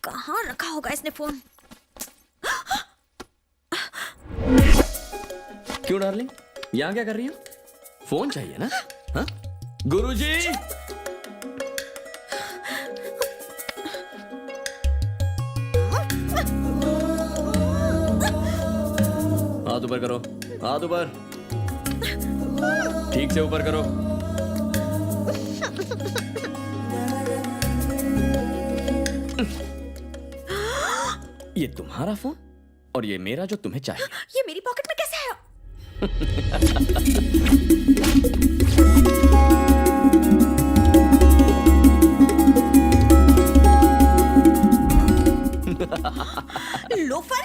कहाँ रखा होगा इसने फोन? क्यों डार्लिंग, यहाँ क्या कर रही हो? फोन चाहिए ना? हाँ? गुरुजी! हाथ ऊपर करो, हाथ ऊपर, ठीक से ऊपर करो। ये तुम्हारा फोन और ये मेरा जो तुम्हें चाहिए। ये मेरी पॉकेट में कैसे आया? लोफर!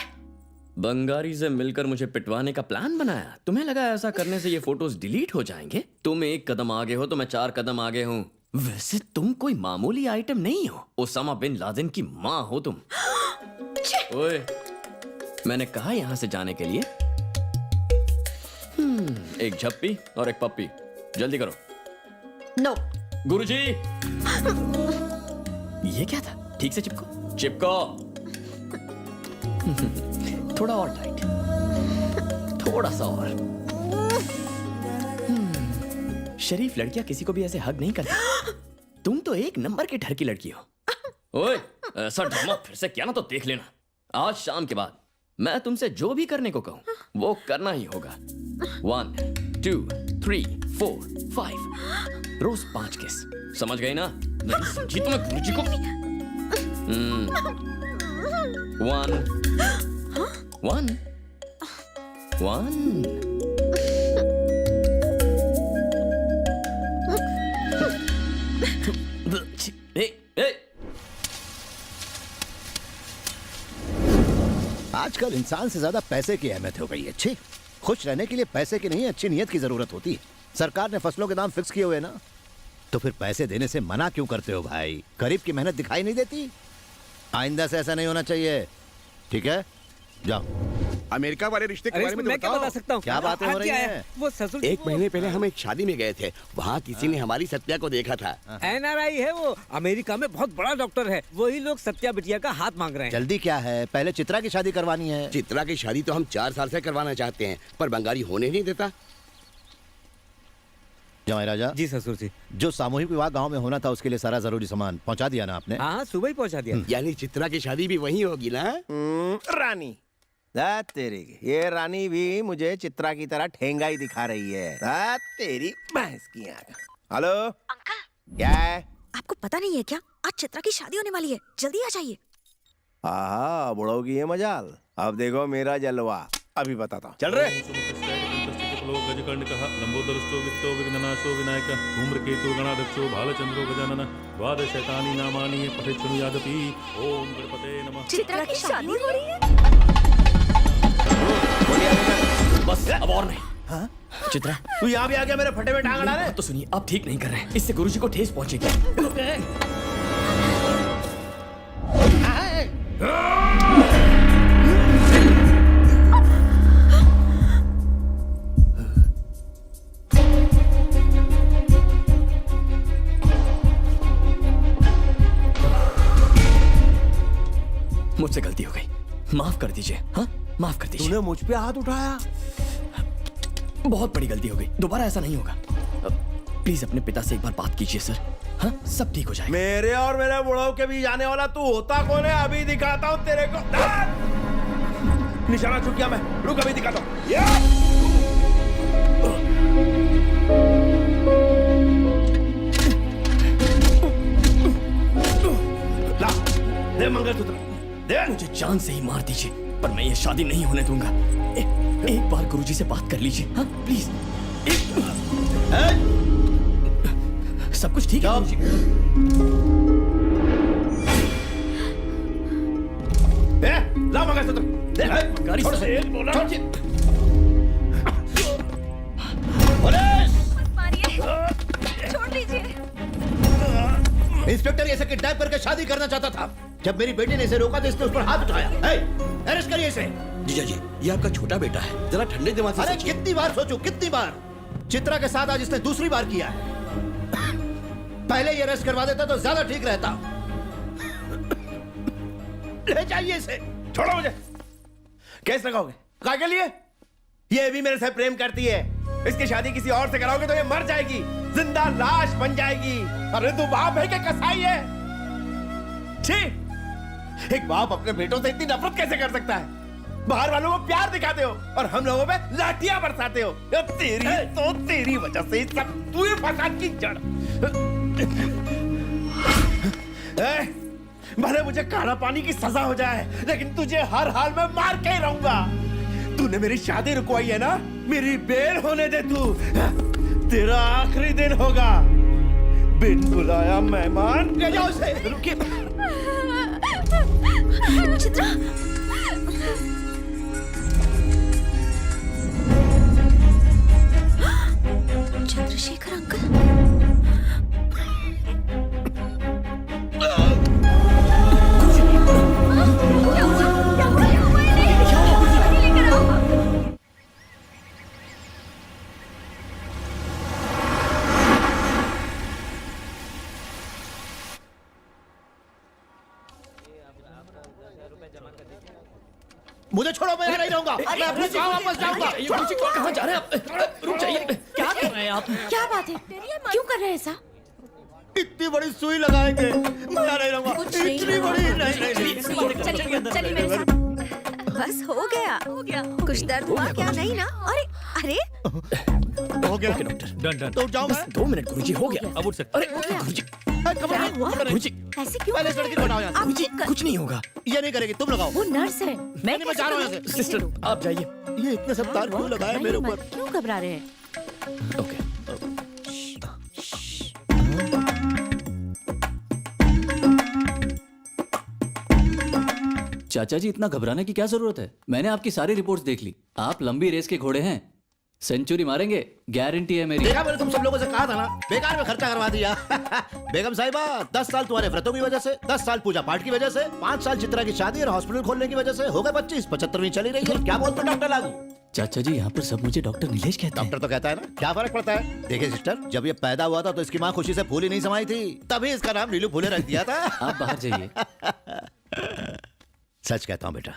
बंगारी से मिलकर मुझे पिटवाने का प्लान बनाया। तुम्हें लगा ऐसा करने से ये फोटोज डिलीट हो जाएंगे? तुम एक कदम आगे हो तो मैं 4 कदम आगे हूँ। वैसे तुम कोई मामूली आइटम नहीं हो, ओसामा बिन लादेन की माँ हो तुम। ओए, मैंने कहा यहाँ से जाने के लिए। एक झप्पी और एक पप्पी, जल्दी करो। नो। गुरुजी! ये क्या था? ठीक से चिपको, चिपको। थोड़ा और टाइट, थोड़ा सा और। शरीफ लड़कियां किसी को भी ऐसे हग नहीं करती। तुम तो एक नंबर के ढर की लड़की हो। ओए, ऐसा ड्रामा फिर से किया ना तो देख लेना। आज शाम के बाद मैं तुमसे जो भी करने को कहूं वो करना ही होगा। 1 2 3 4 5 रोज 5 किस, समझ गई ना? नहीं समझी तो मैं गुरुजी को 1 आजकल इंसान से ज्यादा पैसे की अहमियत हो गई है। अच्छी खुश रहने के लिए पैसे की नहीं, अच्छी नीयत की जरूरत होती है। सरकार ने फसलों के दाम फिक्स किए हुए ना, तो फिर पैसे देने से मना क्यों करते हो भाई? गरीब की मेहनत दिखाई नहीं देती? आइंदा से ऐसा नहीं होना चाहिए, ठीक है? जाओ। अमेरिका वाले रिश्ते के बारे में मैं क्या बताओ। बता सकता हूँ? क्या बातें हो रही हैं? वो ससुर एक महीने पहले हम एक शादी में गए थे, वहाँ किसी ने हमारी सत्या को देखा था। NRI है वो, अमेरिका में बहुत बड़ा डॉक्टर है। वही लोग सत्या बिटिया का हाथ मांग रहे हैं। जल्दी क्या है? पहले चित्रा की शादी करवानी है। चित्रा की शादी तो हम 4 साल से करवाना चाहते हैं, पर बंगाली होने नहीं देता। जमाई राजा जी ससुर जी। जो सामूहिक विवाह गांव में होना था उसके लिए सारा जरूरी सामान पहुंचा दिया ना आपने? हाँ, सुबह ही पहुंचा दिया। यानी चित्रा की शादी भी वहीं होगी ना? रानी तेरी ये रानी भी मुझे चित्रा की तरह ठेंगा ही दिखा रही है। तेरी भैंस की आंख। हेलो अंकल, क्या है? आपको पता नहीं है क्या? आज चित्रा की शादी होने वाली है, जल्दी आ जाइए। आहा, बुढ़ो की ये मजाल। अब देखो मेरा जलवा, अभी बताता हूँ। चल रहे गजकर्णिकः लंबोदरस्थो वित्तो विघ्ननाशो विनायकः धूम्रकेतु गणाध्यक्षो भालचंद्रो गजाननः द्वादशैतानि नामानि पठेत् शृणुयादपि। ओम गणपते नमः। चित्रा की शादी हो रही है? बस अब और नहीं। हाँ? चित्रा, तू यहाँ भी आ गया मेरे फटे में टांग अड़ा रहे? तो सुनिए, आप ठीक नहीं कर रहे हैं। इससे गुरुजी को ठेस पहुंचेगी। मुझसे गलती हो गई, माफ कर दीजिए। हाँ, माफ कर दीजिए। तूने मुझ पे हाथ उठाया? बहुत बड़ी गलती हो गई, दोबारा ऐसा नहीं होगा। प्लीज अपने पिता से एक बार बात कीजिए सर। हाँ, सब ठीक हो जाएगा। मेरे और मेरे बुढ़ो के बीच जाने वाला तू होता कौन है? अभी दिखाता हूँ तेरे को। निशाना चुक गया मैं, रुक अभी दिखाता हूँ। दे मंगलसूत्र, दे। मुझे जान से ही मार दीजिए, पर मैं ये शादी नहीं होने दूंगा। एक बार गुरुजी से बात कर लीजिए। हाँ, प्लीज। सब कुछ ठीक है गुरुजी? ला मंगलसूत्र, दे। गाड़ी छोड़ से बोला। छोड़ दीजिए। इंस्पेक्टर इसे किडनैप करके शादी करना चाहता था। जब मेरी बेटी ने इसे रोका तो इसने उस पर हाथ उठाया। अरेस्ट करिए इसे। जीजा जी, ये आपका छोटा बेटा है, जरा ठंडे दिमाग से अरे सोचिए। कितनी बार सोचूं, कितनी बार? चित्रा के साथ आज इसने दूसरी बार किया है। पहले ये अरेस्ट करवा देता तो ज्यादा ठीक रहता। ले जाइए इसे। छोड़ो मुझे। केस लगाओगे? क्या के लिए? ये भी मेरे से प्रेम करती है। इसकी शादी किसी और से कराओगे तो ये मर जाएगी, जिंदा लाश बन जाएगी। अरे तू बाप है क्या कसाई है? छी! एक बाप अपने बेटों से इतनी नफरत कैसे कर सकता है? बाहर वालों को प्यार दिखाते हो और हम लोगों पे लाठियां बरसाते हो। तेरी वजह से सब तू ही फसाद की जड़। भले मुझे काला पानी की सजा हो जाए, लेकिन तुझे हर हाल में मार के ही रहूंगा। तूने मेरी शादी रुकवाई है ना, मेरी बेल होने दे तू। तेरा आखिरी दिन होगा। बिन बुलाया मेहमान ले जाओ उसे। रुकिए। चित्रा, चंद्रशेखर अंकल। मुझे छोड़ो, मैं यहाँ नहीं रहूंगा। मैं अपने गांव वापस जाऊंगा। कहाँ जा रहे हैं आप? रुक जाइए। क्या कर रहे हैं आप? क्या बात है? क्यों कर रहे हैं ऐसा? इतनी बड़ी सुई लगाएंगे, मैं यहाँ नहीं रहूंगा। इतनी बड़ी नहीं। चलिए मेरे साथ। बस हो गया। कुछ दर्द हुआ क्या? नहीं ना? अरे हो गया डन तो जाओ। मैं 2 मिनट गुरुजी, हो गया। अब उठ सकते। अरे गुरुजी, क्या हुआ? गुरुजी, ऐसे क्यों? पहले इस लड़की को हटाओ यहाँ से। गुरुजी, कुछ नहीं होगा। ये नहीं करेगी, तुम लगाओ। वो नर्स है। मैं मैं जा रहा हूँ यहाँ से। सिस्टर, आप जाइए। ये इतने सब तार क्यों लगाए मेरे ऊपर? क्यों घबरा रहे हैं? ओके। चाचा जी, इतना घबराने की क्या जरूरत है? मैंने आपकी सारी रिपोर्ट्स देख ली। आप लंबी रेस के घोड़े हैं, सेंचुरी मारेंगे, गारंटी है मेरी। देखा, मैंने तुम सब लोगों से कहा था ना, बेकार में खर्चा करवा दिया। बेगम साहिबा, 10 साल तुम्हारे व्रतों की वजह से, 10 साल पूजा पाठ की वजह से, 5 साल चित्रा की शादी और हॉस्पिटल खोलने की वजह से हो गए 25, 75वीं चली रही है। क्या बोलते हो डॉक्टर लागू? चाचा जी, यहाँ पर सब मुझे डॉक्टर नीलेश कहते हैं। डॉक्टर तो कहता है ना, क्या फर्क पड़ता है? देखिए सिस्टर, जब ये पैदा हुआ था तो इसकी माँ खुशी से फूली नहीं समाई थी, तभी इसका नाम नीलू फूले रख दिया था। आप बाहर जाइए। सच कहता हूँ बेटा,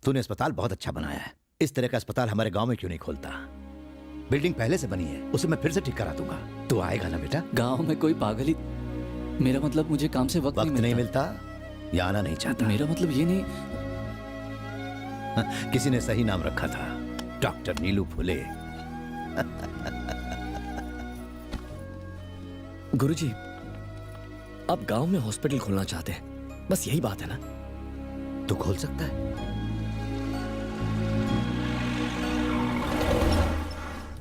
तूने अस्पताल बहुत अच्छा बनाया है। इस तरह का अस्पताल हमारे गांव में क्यों नहीं खोलता? बिल्डिंग पहले से बनी है, उसे मैं फिर से ठीक करा दूंगा। तू आएगा ना बेटा? गांव में कोई पागल ही, मेरा मतलब मुझे काम से वक्त नहीं मिलता या आना नहीं चाहता? मेरा मतलब ये नहीं। किसी ने सही नाम रखा था, डॉक्टर नीलू फुले। गुरुजी, आप गांव में हॉस्पिटल खोलना चाहते हैं, बस यही बात है ना? तू खोल सकता है।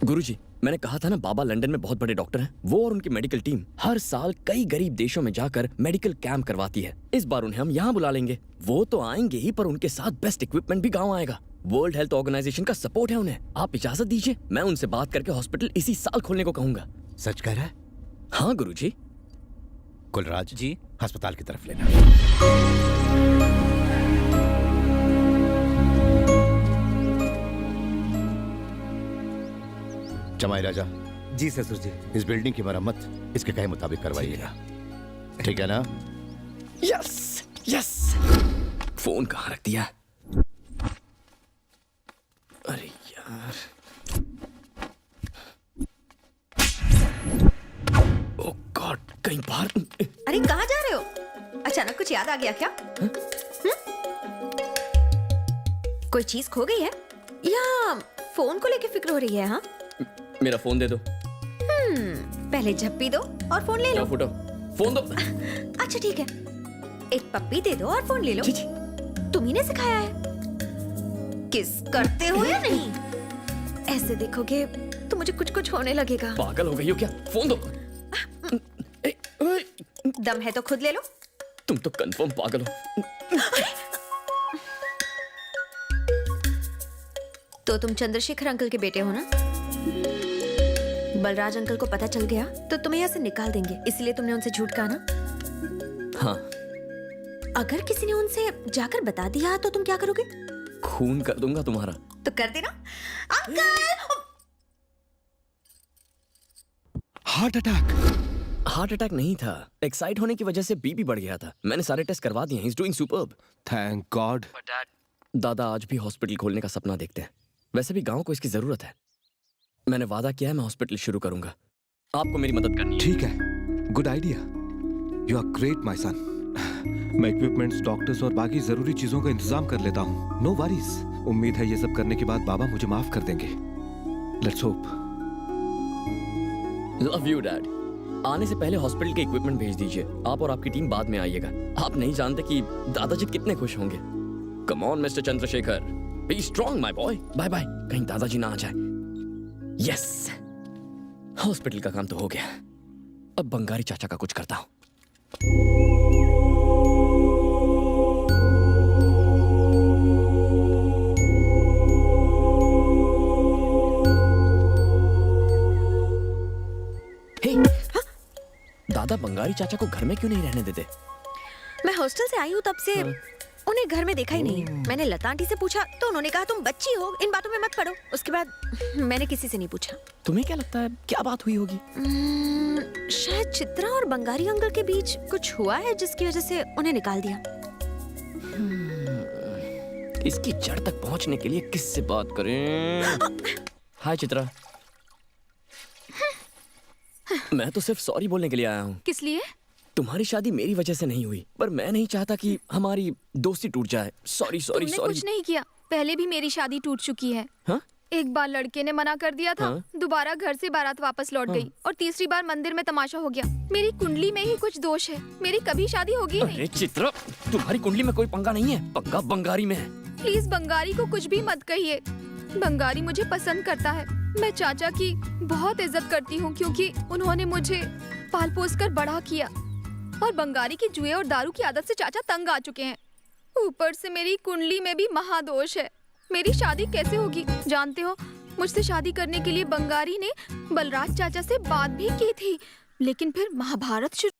गुरुजी, मैंने कहा था ना, बाबा लंदन में बहुत बड़े डॉक्टर हैं। वो और उनकी मेडिकल टीम हर साल कई गरीब देशों में जाकर मेडिकल कैंप करवाती है। इस बार उन्हें हम यहाँ बुला लेंगे। वो तो आएंगे ही, पर उनके साथ बेस्ट इक्विपमेंट भी गांव आएगा। वर्ल्ड हेल्थ ऑर्गेनाइजेशन का सपोर्ट है उन्हें। आप इजाजत दीजिए, मैं उनसे बात करके हॉस्पिटल इसी साल खोलने को कहूंगा। सच कह रहा है? हाँ गुरुजी। कुलराज जी, अस्पताल की तरफ लेना। जमाई राजा, जी ससुर जी। इस बिल्डिंग की मरम्मत इसके कहे मुताबिक करवाइएगा, ठीक है ना? Yes yes. फोन कहाँ रख दिया? अरे यार, ओह गॉड, कहीं बाहर। अरे कहाँ जा रहे हो? अचानक कुछ याद आ गया क्या? कोई चीज खो गई है या फोन को लेके फिक्र हो रही है? हाँ, मेरा फोन दे दो। पहले झप्पी दो और फोन ले लो। जाओ फुटो, फोन दो। अच्छा ठीक है, एक पप्पी दे दो और फोन ले लो। तुम्ही ने सिखाया है। किस करते हो या नहीं? ऐसे देखोगे तो मुझे कुछ कुछ होने लगेगा। पागल हो गई हो क्या? फोन दो। दम है तो खुद ले लो। तुम तो कंफर्म पागल हो। तो तुम चंद्रशेखर अंकल के बेटे हो ना? बलराज अंकल को पता चल गया तो तुम्हें यहाँ से निकाल देंगे, इसलिए तुमने उनसे झूठ कहा ना? हाँ। अगर किसी ने उनसे जाकर बता दिया तो तुम क्या करोगे? खून कर दूंगा तुम्हारा। तो कर देना। Uncle! Heart attack. Heart attack नहीं था, एक्साइट होने की वजह से बीपी बढ़ गया था। मैंने सारे टेस्ट करवा दिए हैं, he is doing superb. Thank God. दादा आज भी हॉस्पिटल खोलने का सपना देखते हैं। वैसे भी गांव को इसकी जरूरत है। मैंने वादा किया है मैं हॉस्पिटल शुरू करूंगा। आपको मेरी मदद करनी है। ठीक है, good idea. You are great my son. मैं इक्विपमेंट्स, डॉक्टर्स और बाकी जरूरी चीजों का इंतजाम कर लेता हूँ। No worries. उम्मीद है ये सब करने के बाद बाबा मुझे माफ कर देंगे। Let's hope. Love you dad. आने से पहले हॉस्पिटल के इक्विपमेंट भेज दीजिए। आप और आपकी टीम बाद में आइएगा। आप नहीं जानते कि दादाजी कितने खुश होंगे। Come on mister Chandrashekhar, be strong my boy. Bye bye. कहीं दादाजी ना आ जाए। यस, हॉस्पिटल का काम तो हो गया। अब बंगारी चाचा का कुछ करता हूं। दादा बंगारी चाचा को घर में क्यों नहीं रहने देते? मैं हॉस्टल से आई हूँ तब से उन्हें घर में देखा ही नहीं। मैंने लता आंटी से पूछा तो उन्होंने कहा तुम बच्ची हो, इन बातों में मत पड़ो। उसके बाद मैंने किसी से नहीं पूछा। तुम्हें क्या लगता है क्या बात हुई होगी? शायद चित्रा और बंगारी अंकल के बीच कुछ हुआ है जिसकी वजह से उन्हें निकाल दिया। इसकी जड़ तक पहुंचने के लिए किससे बात करें? हाय चित्रा। मैं तो सिर्फ सॉरी बोलने के लिए आया हूँ। किस लिए? तुम्हारी शादी मेरी वजह से नहीं हुई, पर मैं नहीं चाहता कि हमारी दोस्ती टूट जाए। सॉरी सॉरी तुमने सॉरी। कुछ नहीं किया। पहले भी मेरी शादी टूट चुकी है। हाँ? एक बार लड़के ने मना कर दिया था, हाँ? दोबारा घर से बारात वापस लौट गई, और तीसरी बार मंदिर में तमाशा हो गया। मेरी कुंडली में ही कुछ दोष है। मेरी कभी शादी होगी नहीं। अरे चित्रा, तुम्हारी कुंडली में कोई पंगा नहीं है। पंगा बंगारी में है। प्लीज बंगारी को कुछ भी मत कहिए। बंगारी मुझे पसंद करता है। मैं चाचा की बहुत इज्जत करती हूँ क्योंकि उन्होंने मुझे पाल पोस कर बड़ा किया, और बंगारी की जुए और दारू की आदत से चाचा तंग आ चुके हैं। ऊपर से मेरी कुंडली में भी महादोष है। मेरी शादी कैसे होगी? जानते हो, मुझसे शादी करने के लिए बंगारी ने बलराज चाचा से बात भी की थी, लेकिन फिर महाभारत शुरू